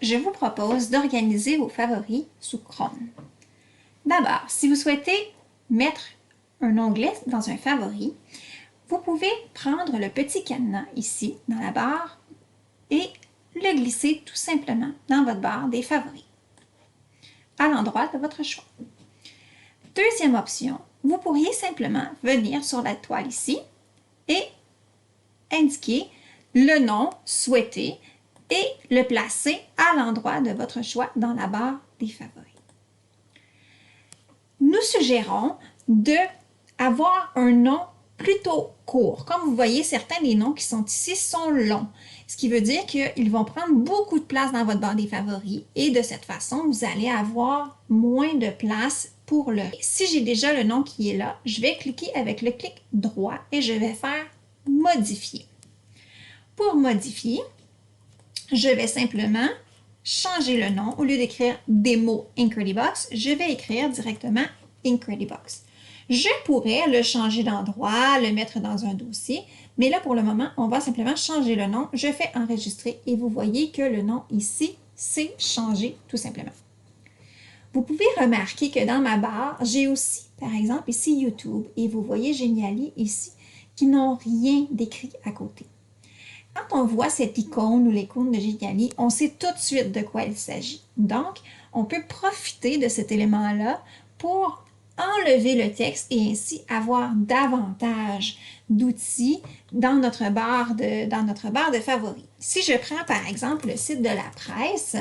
je vous propose d'organiser vos favoris sous Chrome. D'abord, si vous souhaitez mettre un onglet dans un favori, vous pouvez prendre le petit cadenas ici, dans la barre, et le glisser tout simplement dans votre barre des favoris, à l'endroit de votre choix. Deuxième option, vous pourriez simplement venir sur la toile ici et indiquer le nom souhaité et le placer à l'endroit de votre choix dans la barre des favoris. Nous suggérons d'avoir un nom plutôt court. Comme vous voyez, certains des noms qui sont ici sont longs, ce qui veut dire qu'ils vont prendre beaucoup de place dans votre barre des favoris et de cette façon, vous allez avoir moins de place pour le. Si j'ai déjà le nom qui est là, je vais cliquer avec le clic droit et je vais faire modifier. Pour modifier, je vais simplement changer le nom. Au lieu d'écrire Démo Incredibox, je vais écrire directement Incredibox. Je pourrais le changer d'endroit, le mettre dans un dossier, mais là pour le moment, on va simplement changer le nom. Je fais enregistrer et vous voyez que le nom ici, c'est changé tout simplement. Vous pouvez remarquer que dans ma barre, j'ai aussi, par exemple, ici YouTube et vous voyez Geniali ici, qui n'ont rien d'écrit à côté. Quand on voit cette icône ou l'icône de Geniali, on sait tout de suite de quoi il s'agit. Donc, on peut profiter de cet élément-là pour enlever le texte et ainsi avoir davantage d'outils dans notre barre de favoris. Si je prends par exemple le site de la presse,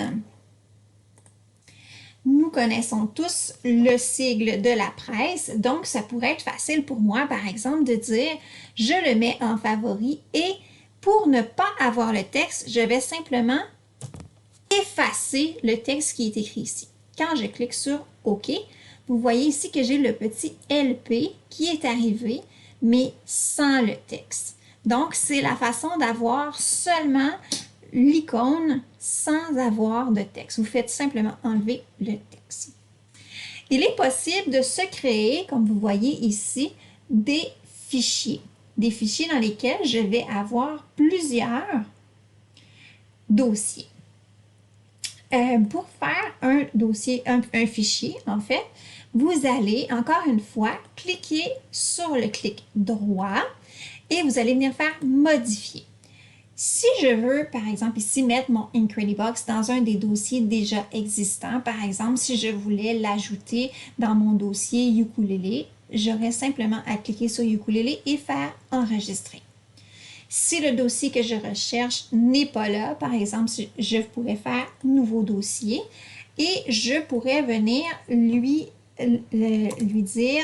nous connaissons tous le sigle de la presse, donc ça pourrait être facile pour moi par exemple de dire je le mets en favori et pour ne pas avoir le texte, je vais simplement effacer le texte qui est écrit ici. Quand je clique sur OK, vous voyez ici que j'ai le petit LP qui est arrivé, mais sans le texte. Donc, c'est la façon d'avoir seulement l'icône sans avoir de texte. Vous faites simplement enlever le texte. Il est possible de se créer, comme vous voyez ici, des fichiers dans lesquels je vais avoir plusieurs dossiers. Pour faire un dossier, un fichier, en fait, vous allez encore une fois cliquer sur le clic droit et vous allez venir faire modifier. Si je veux, par exemple, ici, mettre mon Incredibox dans un des dossiers déjà existants, par exemple, si je voulais l'ajouter dans mon dossier ukulélé, j'aurais simplement à cliquer sur ukulélé et faire enregistrer. Si le dossier que je recherche n'est pas là, par exemple, je pourrais faire nouveau dossier et je pourrais venir lui dire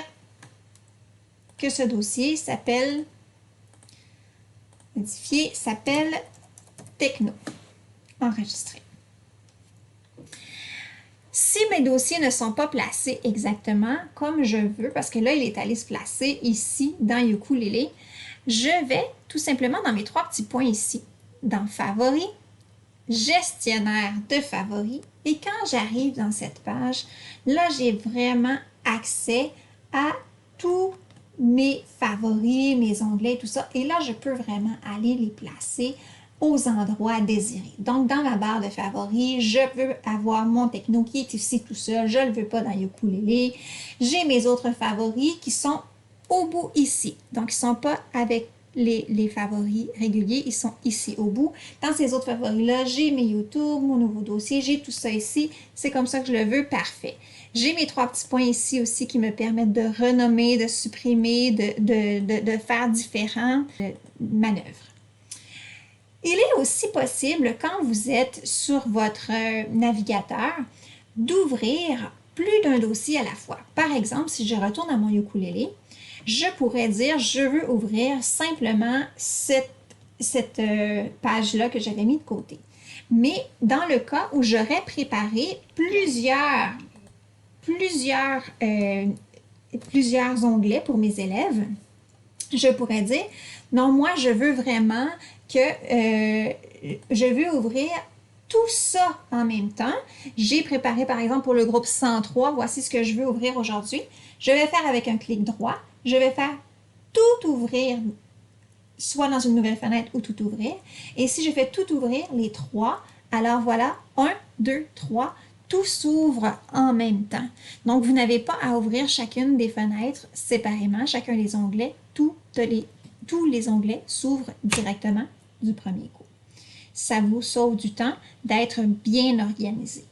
que ce dossier s'appelle Techno. Enregistrer. Si mes dossiers ne sont pas placés exactement comme je veux, parce que là, il est allé se placer ici dans Ukulélé, je vais tout simplement dans mes trois petits points ici, dans Favoris, Gestionnaire de favoris, et quand j'arrive dans cette page, là, j'ai vraiment accès à tous mes favoris, mes onglets, tout ça, et là, je peux vraiment aller les placer aux endroits désirés. Donc, dans ma barre de favoris, je veux avoir mon techno qui est ici tout seul, je ne le veux pas dans Ukulélé. J'ai mes autres favoris qui sont au bout ici, donc ils ne sont pas avec les favoris réguliers, ils sont ici au bout. Dans ces autres favoris-là, j'ai mes YouTube, mon nouveau dossier, j'ai tout ça ici. C'est comme ça que je le veux, parfait. J'ai mes trois petits points ici aussi qui me permettent de renommer, de supprimer, de faire différentes manœuvres. Il est aussi possible, quand vous êtes sur votre navigateur, d'ouvrir plus d'un dossier à la fois. Par exemple, si je retourne à mon ukulélé, je pourrais dire, je veux ouvrir simplement cette page-là que j'avais mis de côté. Mais dans le cas où j'aurais préparé plusieurs onglets pour mes élèves, je pourrais dire, non, moi, je veux vraiment que je veux ouvrir tout ça en même temps. J'ai préparé, par exemple, pour le groupe 103, voici ce que je veux ouvrir aujourd'hui. Je vais faire avec un clic droit. Je vais faire tout ouvrir, soit dans une nouvelle fenêtre ou tout ouvrir. Et si je fais tout ouvrir, les trois, Alors voilà, 1, 2, 3, tout s'ouvre en même temps. Donc, vous n'avez pas à ouvrir chacune des fenêtres séparément, chacun des onglets. Tous les onglets s'ouvrent directement du premier coup. Ça vous sauve du temps d'être bien organisé.